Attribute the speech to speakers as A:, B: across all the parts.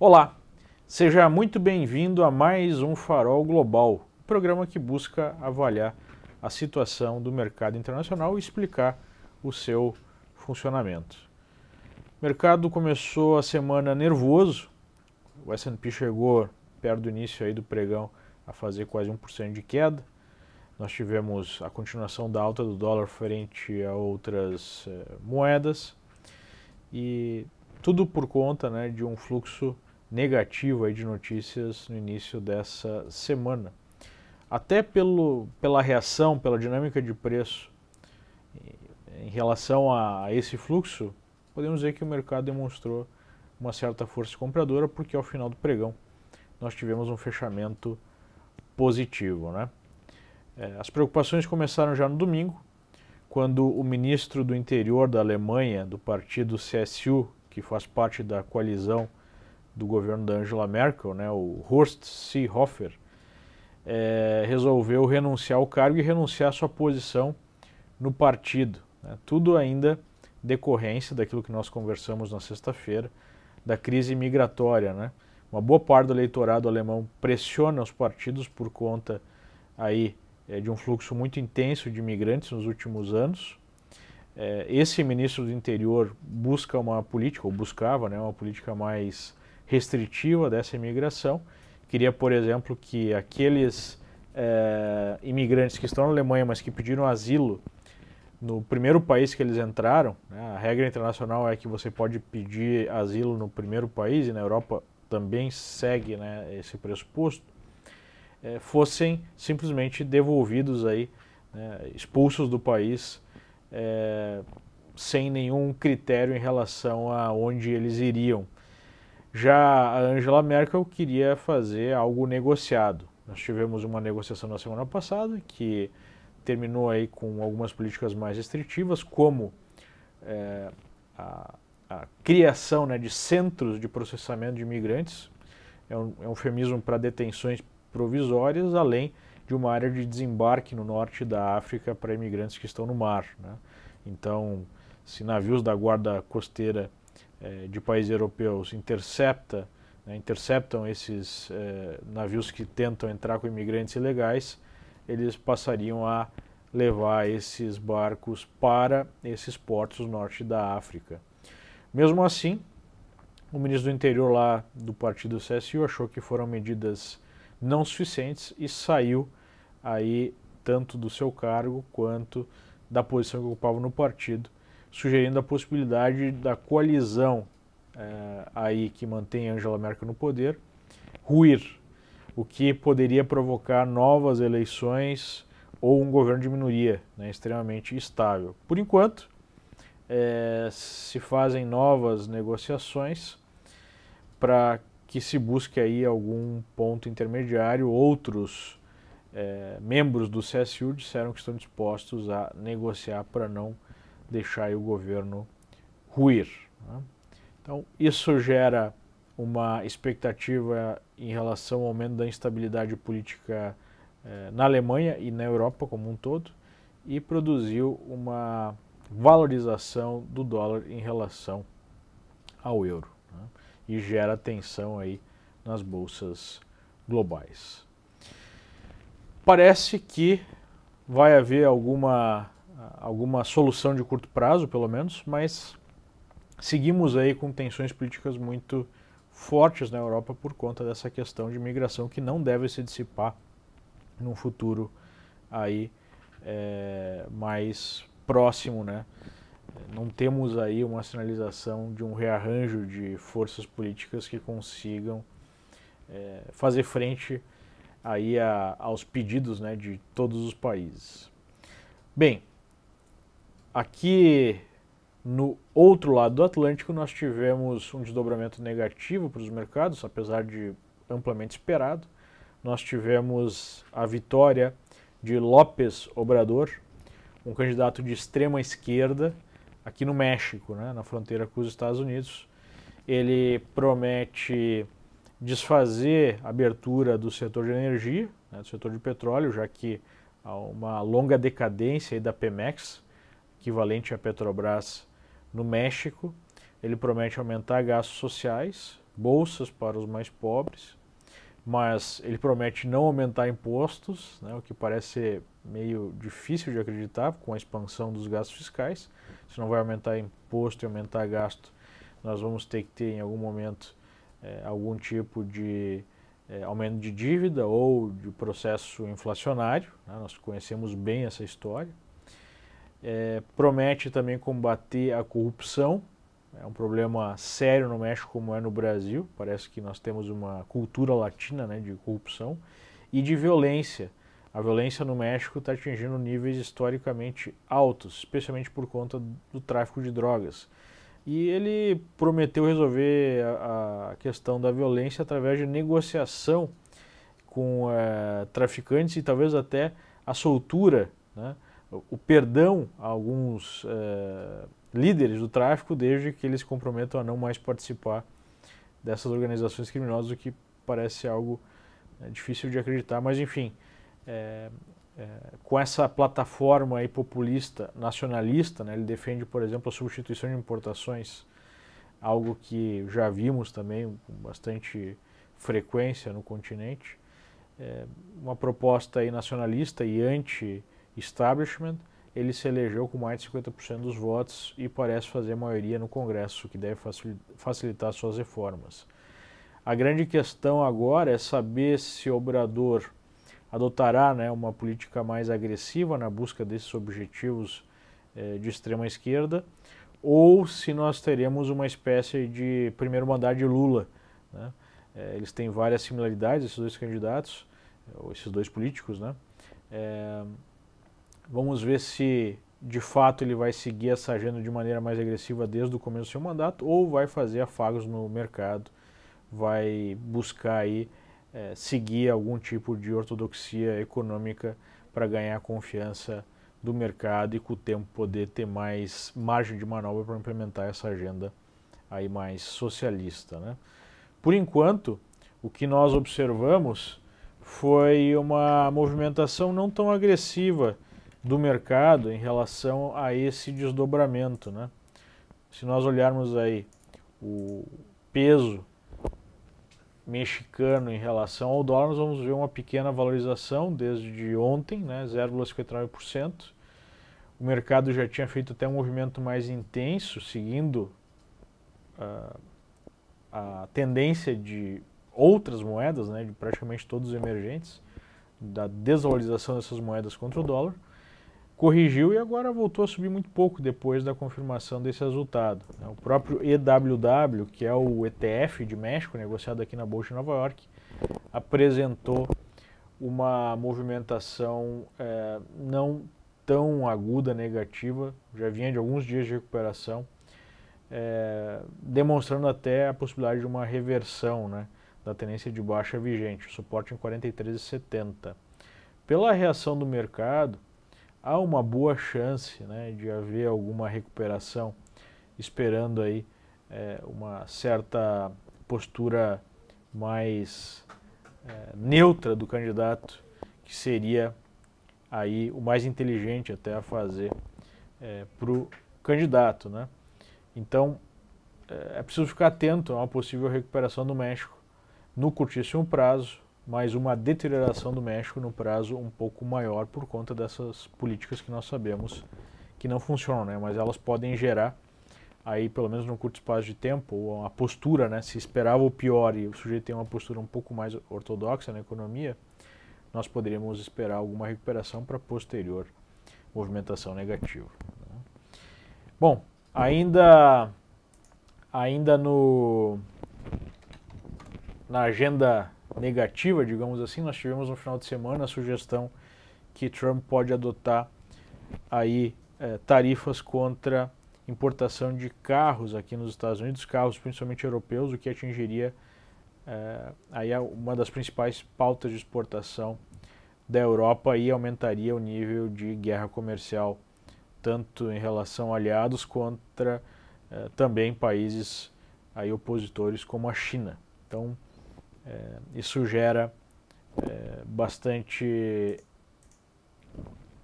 A: Olá, seja muito bem-vindo a mais um Farol Global, programa que busca avaliar a situação do mercado internacional e explicar o seu funcionamento. O mercado começou a semana nervoso, o S&P chegou perto do início aí do pregão a fazer quase 1% de queda. Nós tivemos a continuação da alta do dólar frente a outras moedas e tudo por conta, de um fluxo negativo aí de notícias no início dessa semana. Até pela reação, pela dinâmica de preço em relação a esse fluxo, podemos dizer que o mercado demonstrou uma certa força compradora, porque ao final do pregão nós tivemos um fechamento positivo, As preocupações começaram já no domingo, quando o ministro do Interior da Alemanha, do partido CSU, que faz parte da coalizão do governo da Angela Merkel, o Horst Seehofer, resolveu renunciar ao cargo e renunciar à sua posição no partido. Tudo ainda decorrência daquilo que nós conversamos na sexta-feira, da crise migratória. Uma boa parte do eleitorado alemão pressiona os partidos por conta aí de um fluxo muito intenso de imigrantes nos últimos anos. Esse ministro do Interior busca uma política, ou buscava uma política mais restritiva dessa imigração. Queria, por exemplo, que aqueles imigrantes que estão na Alemanha, mas que pediram asilo no primeiro país que eles entraram, a regra internacional é que você pode pedir asilo no primeiro país, e na Europa também segue esse pressuposto, fossem simplesmente devolvidos aí, expulsos do país, sem nenhum critério em relação a onde eles iriam. Já a Angela Merkel queria fazer algo negociado. Nós tivemos uma negociação na semana passada que terminou aí com algumas políticas mais restritivas, como a criação de centros de processamento de imigrantes, é um eufemismo para detenções provisórias, além de uma área de desembarque no norte da África para imigrantes que estão no mar. Então, se navios da guarda costeira de países europeus interceptam esses navios que tentam entrar com imigrantes ilegais, eles passariam a levar esses barcos para esses portos no norte da África. Mesmo assim, o ministro do Interior lá do partido CSU achou que foram medidas não suficientes e saiu aí tanto do seu cargo quanto da posição que ocupava no partido, sugerindo a possibilidade da coalizão aí que mantém Angela Merkel no poder ruir, o que poderia provocar novas eleições ou um governo de minoria extremamente estável. Por enquanto, se fazem novas negociações para que se busque aí algum ponto intermediário. Outros membros do CSU disseram que estão dispostos a negociar para não deixar aí o governo ruir. Então, isso gera uma expectativa em relação ao aumento da instabilidade política na Alemanha e na Europa como um todo, e produziu uma valorização do dólar em relação ao euro, e gera tensão aí nas bolsas globais. Parece que vai haver alguma solução de curto prazo, pelo menos, mas seguimos aí com tensões políticas muito fortes na Europa por conta dessa questão de migração que não deve se dissipar num futuro aí mais próximo, Não temos aí uma sinalização de um rearranjo de forças políticas que consigam fazer frente aí aos pedidos de todos os países. Bem, aqui no outro lado do Atlântico nós tivemos um desdobramento negativo para os mercados, apesar de amplamente esperado. Nós tivemos a vitória de López Obrador, um candidato de extrema esquerda, aqui no México, na fronteira com os Estados Unidos. Ele promete desfazer a abertura do setor de energia, do setor de petróleo, já que há uma longa decadência aí da Pemex, equivalente à Petrobras no México. Ele promete aumentar gastos sociais, bolsas para os mais pobres, mas ele promete não aumentar impostos, né, o que parece ser meio difícil de acreditar com a expansão dos gastos fiscais. Se não vai aumentar imposto e aumentar gasto, nós vamos ter que ter em algum momento algum tipo de aumento de dívida ou de processo inflacionário, né? Nós conhecemos bem essa história. Promete também combater a corrupção. É um problema sério no México como é no Brasil. Parece que nós temos uma cultura latina, né, de corrupção e de violência. A violência no México está atingindo níveis historicamente altos, especialmente por conta do tráfico de drogas. E ele prometeu resolver a questão da violência através de negociação com traficantes e talvez até a soltura, né, o perdão a alguns líderes do tráfico, desde que eles se comprometam a não mais participar dessas organizações criminosas, o que parece algo difícil de acreditar, mas enfim, com essa plataforma aí populista, nacionalista, né, ele defende, por exemplo, a substituição de importações, algo que já vimos também com bastante frequência no continente, uma proposta aí nacionalista e anti-establishment. Ele se elegeu com mais de 50% dos votos e parece fazer maioria no Congresso, o que deve facilitar suas reformas. A grande questão agora é saber se Obrador adotará, né, uma política mais agressiva na busca desses objetivos de extrema esquerda, ou se nós teremos uma espécie de primeiro mandato de Lula, né? Eles têm várias similaridades, esses dois candidatos, ou esses dois políticos, né? Vamos ver se de fato ele vai seguir essa agenda de maneira mais agressiva desde o começo do seu mandato ou vai fazer afagos no mercado, vai buscar aí seguir algum tipo de ortodoxia econômica para ganhar a confiança do mercado e com o tempo poder ter mais margem de manobra para implementar essa agenda aí mais socialista, né? Por enquanto, o que nós observamos foi uma movimentação não tão agressiva do mercado em relação a esse desdobramento, né? Se nós olharmos aí o peso mexicano em relação ao dólar, nós vamos ver uma pequena valorização desde ontem, né, 0,59%. O mercado já tinha feito até um movimento mais intenso, seguindo a tendência de outras moedas, né, de praticamente todos os emergentes, da desvalorização dessas moedas contra o dólar. Corrigiu e agora voltou a subir muito pouco depois da confirmação desse resultado. O próprio EWW, que é o ETF de México, negociado aqui na Bolsa de Nova York, apresentou uma movimentação não tão aguda, negativa, já vinha de alguns dias de recuperação, demonstrando até a possibilidade de uma reversão, né, da tendência de baixa vigente, o suporte em 43,70. Pela reação do mercado, há uma boa chance, né, de haver alguma recuperação, esperando aí uma certa postura mais neutra do candidato, que seria aí o mais inteligente até a fazer para o candidato, né? Então é preciso ficar atento a uma possível recuperação do México no curtíssimo prazo, mas uma deterioração do México no prazo um pouco maior por conta dessas políticas que nós sabemos que não funcionam, né? Mas elas podem gerar aí, pelo menos no curto espaço de tempo, uma postura, né? Se esperava o pior e o sujeito tem uma postura um pouco mais ortodoxa na economia, nós poderíamos esperar alguma recuperação para posterior movimentação negativa. Bom, ainda na agenda negativa, digamos assim, nós tivemos no final de semana a sugestão que Trump pode adotar aí tarifas contra importação de carros aqui nos Estados Unidos, carros principalmente europeus, o que atingiria aí uma das principais pautas de exportação da Europa e aumentaria o nível de guerra comercial, tanto em relação a aliados contra também países aí opositores como a China. Então, isso gera bastante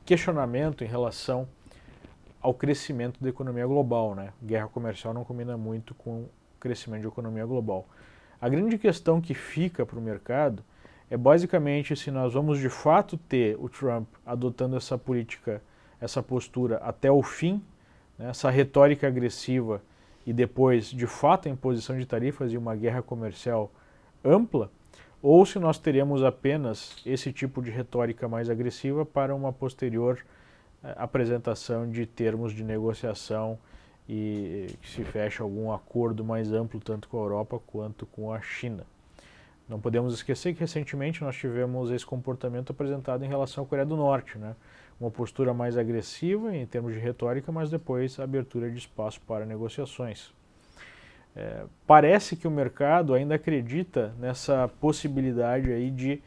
A: questionamento em relação ao crescimento da economia global, né? Guerra comercial não combina muito com crescimento de economia global. A grande questão que fica para o mercado é basicamente se nós vamos de fato ter o Trump adotando essa política, essa postura até o fim, né, essa retórica agressiva e depois de fato a imposição de tarifas e uma guerra comercial ampla, ou se nós teremos apenas esse tipo de retórica mais agressiva para uma posterior apresentação de termos de negociação e que se feche algum acordo mais amplo tanto com a Europa quanto com a China. Não podemos esquecer que recentemente nós tivemos esse comportamento apresentado em relação à Coreia do Norte, né? Uma postura mais agressiva em termos de retórica, mas depois a abertura de espaço para negociações. Parece que o mercado ainda acredita nessa possibilidade aí de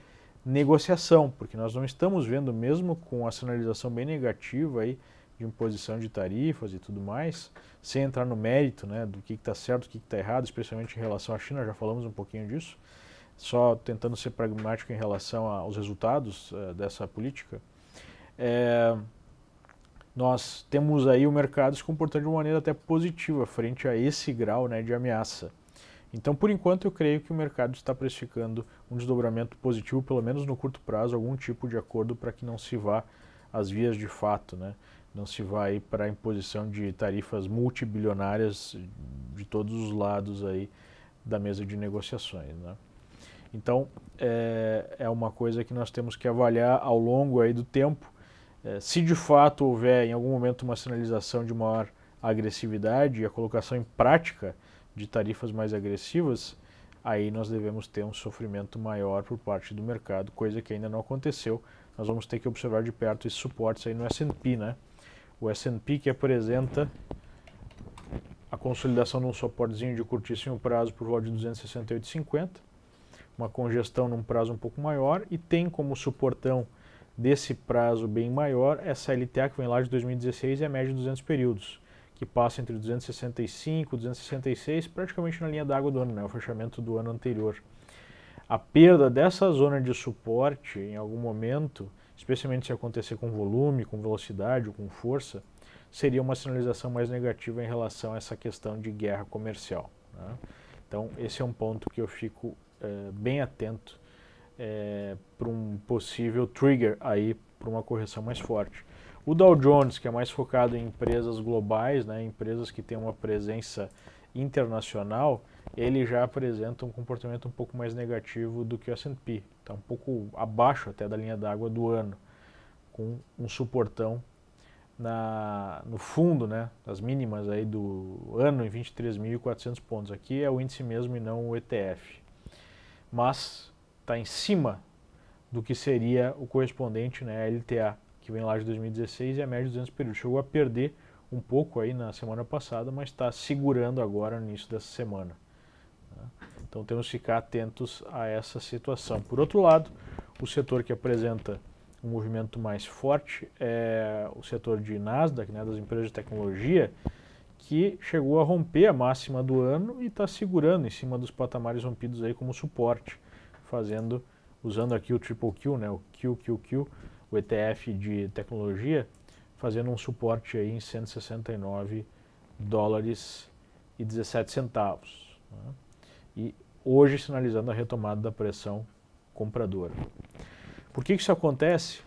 A: negociação, porque nós não estamos vendo, mesmo com a sinalização bem negativa aí de imposição de tarifas e tudo mais, sem entrar no mérito, né, do que está certo, do que está errado, especialmente em relação à China, já falamos um pouquinho disso, só tentando ser pragmático em relação aos resultados dessa política. Nós temos aí o mercado se comportando de uma maneira até positiva frente a esse grau, né, de ameaça. Então, por enquanto, eu creio que o mercado está precificando um desdobramento positivo, pelo menos no curto prazo, algum tipo de acordo para que não se vá às vias de fato, né? Não se vá aí para a imposição de tarifas multibilionárias de todos os lados aí da mesa de negociações, né? Então, é uma coisa que nós temos que avaliar ao longo aí do tempo. Se de fato houver em algum momento uma sinalização de maior agressividade e a colocação em prática de tarifas mais agressivas, aí nós devemos ter um sofrimento maior por parte do mercado, coisa que ainda não aconteceu. Nós vamos ter que observar de perto esses suportes aí no S&P, né? O S&P que apresenta a consolidação de um suportezinho de curtíssimo prazo por volta de 268,50, uma congestão num prazo um pouco maior e tem como suportão desse prazo bem maior essa LTA que vem lá de 2016 e a média de 200 períodos, que passa entre 265 e 266, praticamente na linha d'água do ano, né, o fechamento do ano anterior. A perda dessa zona de suporte em algum momento, especialmente se acontecer com volume, com velocidade ou com força, seria uma sinalização mais negativa em relação a essa questão de guerra comercial, né? Então esse é um ponto que eu fico bem atento para um possível trigger aí para uma correção mais forte. O Dow Jones, que é mais focado em empresas globais, né, empresas que têm uma presença internacional, ele já apresenta um comportamento um pouco mais negativo do que o S&P. Está um pouco abaixo até da linha d'água do ano, com um suportão no fundo, né, das mínimas aí do ano em 23.400 pontos. Aqui é o índice mesmo e não o ETF. Mas está em cima do que seria o correspondente, né, a LTA, que vem lá de 2016 e a média de 200 períodos. Chegou a perder um pouco aí na semana passada, mas está segurando agora no início dessa semana, né? Então temos que ficar atentos a essa situação. Por outro lado, o setor que apresenta um movimento mais forte é o setor de Nasdaq, né, das empresas de tecnologia, que chegou a romper a máxima do ano e está segurando em cima dos patamares rompidos aí como suporte, usando aqui o Triple Q, né, o QQQ, o ETF de tecnologia, fazendo um suporte aí em 169 dólares e 17 centavos, né? E hoje sinalizando a retomada da pressão compradora. Por que isso acontece?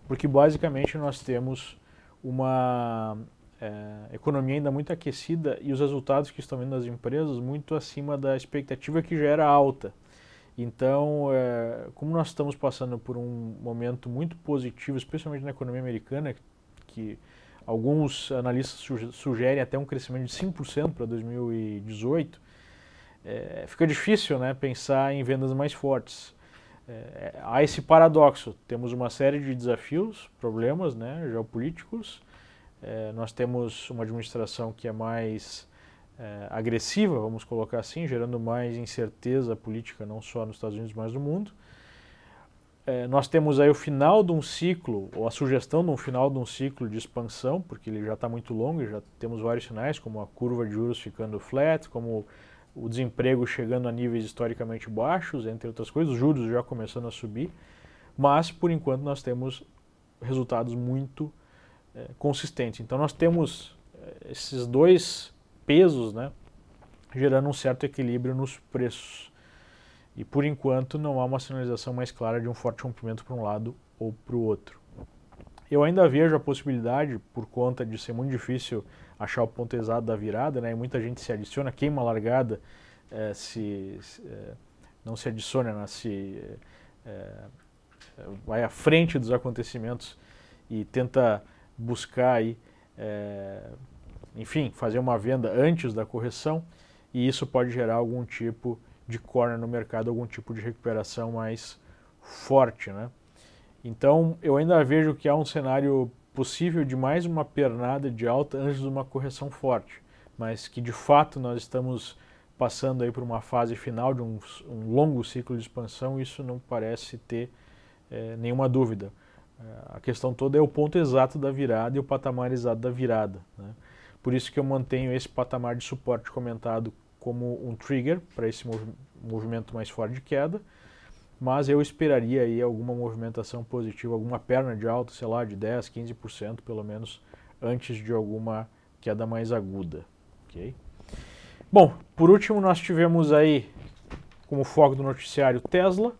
A: Porque basicamente nós temos uma economia ainda muito aquecida e os resultados que estão vindo das empresas muito acima da expectativa que já era alta. Então, como nós estamos passando por um momento muito positivo, especialmente na economia americana, que alguns analistas sugerem até um crescimento de 5% para 2018, fica difícil, né, pensar em vendas mais fortes. Há esse paradoxo, temos uma série de desafios, problemas, né, geopolíticos, nós temos uma administração que é mais agressiva, vamos colocar assim, gerando mais incerteza política não só nos Estados Unidos, mas no mundo. Nós temos aí o final de um ciclo, ou a sugestão de um final de um ciclo de expansão, porque ele já está muito longo e já temos vários sinais, como a curva de juros ficando flat, como o desemprego chegando a níveis historicamente baixos, entre outras coisas, os juros já começando a subir, mas por enquanto nós temos resultados muito consistentes. Então nós temos esses dois pesos, né, gerando um certo equilíbrio nos preços. E por enquanto não há uma sinalização mais clara de um forte rompimento para um lado ou para o outro. Eu ainda vejo a possibilidade, por conta de ser muito difícil achar o ponto exato da virada, né? E muita gente se adiciona, queima a largada, não se adiciona, né? Vai à frente dos acontecimentos e tenta buscar aí, enfim, fazer uma venda antes da correção, e isso pode gerar algum tipo de corner no mercado, algum tipo de recuperação mais forte, né? Então, eu ainda vejo que há um cenário possível de mais uma pernada de alta antes de uma correção forte, mas que de fato nós estamos passando aí por uma fase final de um longo ciclo de expansão, isso não parece ter nenhuma dúvida. A questão toda é o ponto exato da virada e o patamar exato da virada, né? Por isso que eu mantenho esse patamar de suporte comentado como um trigger para esse movimento mais forte de queda, mas eu esperaria aí alguma movimentação positiva, alguma perna de alta, sei lá, de 10, 15% pelo menos, antes de alguma queda mais aguda. Okay? Bom, por último nós tivemos aí, como foco do noticiário, Tesla,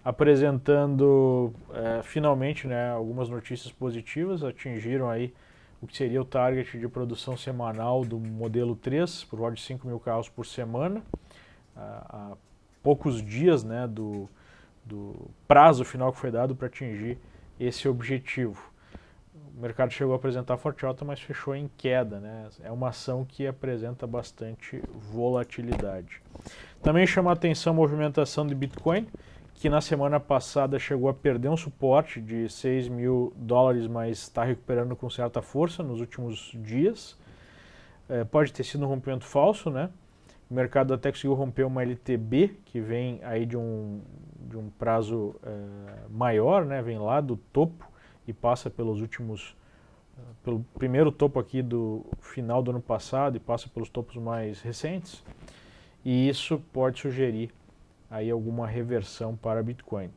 A: apresentando finalmente, né, algumas notícias positivas, atingiram aí o que seria o target de produção semanal do modelo 3, por volta de 5 mil carros por semana, há poucos dias, né, do prazo final que foi dado para atingir esse objetivo. O mercado chegou a apresentar forte alta, mas fechou em queda, né? É uma ação que apresenta bastante volatilidade. Também chama a atenção a movimentação de Bitcoin, que na semana passada chegou a perder um suporte de 6 mil dólares, mas está recuperando com certa força nos últimos dias. Pode ter sido um rompimento falso, né? O mercado até conseguiu romper uma LTB, que vem aí de um prazo maior, né? Vem lá do topo e passa pelo primeiro topo aqui do final do ano passado e passa pelos topos mais recentes. E isso pode sugerir aí alguma reversão para Bitcoin.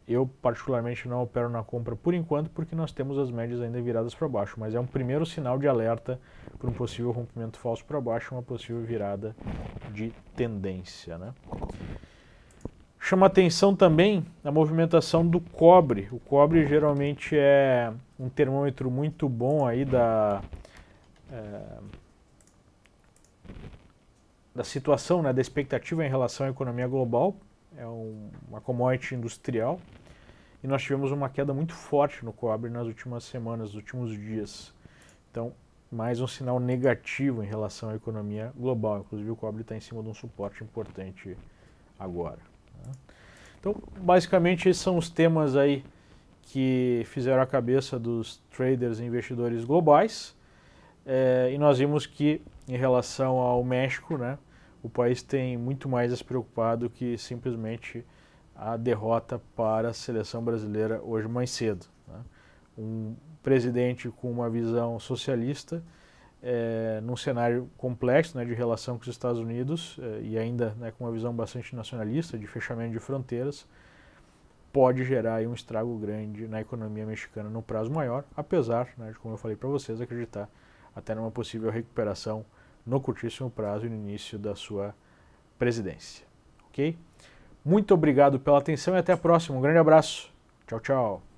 A: Eu particularmente não opero na compra por enquanto, porque nós temos as médias ainda viradas para baixo, mas é um primeiro sinal de alerta para um possível rompimento falso para baixo, uma possível virada de tendência, né? Chama atenção também a movimentação do cobre. O cobre geralmente é um termômetro muito bom aí da situação, né, da expectativa em relação à economia global. É uma commodity industrial. E nós tivemos uma queda muito forte no cobre nas últimas semanas, nos últimos dias. Então, mais um sinal negativo em relação à economia global. Inclusive, o cobre está em cima de um suporte importante agora. Então, basicamente, esses são os temas aí que fizeram a cabeça dos traders e investidores globais. E nós vimos que, em relação ao México, né, o país tem muito mais a se preocupar do que simplesmente a derrota para a seleção brasileira hoje mais cedo, né? Um presidente com uma visão socialista, num cenário complexo, né, de relação com os Estados Unidos e ainda, né, com uma visão bastante nacionalista, de fechamento de fronteiras, pode gerar aí um estrago grande na economia mexicana no prazo maior, apesar, né, de, como eu falei para vocês, acreditar até numa possível recuperação no curtíssimo prazo e no início da sua presidência. Ok? Muito obrigado pela atenção e até a próxima. Um grande abraço. Tchau, tchau.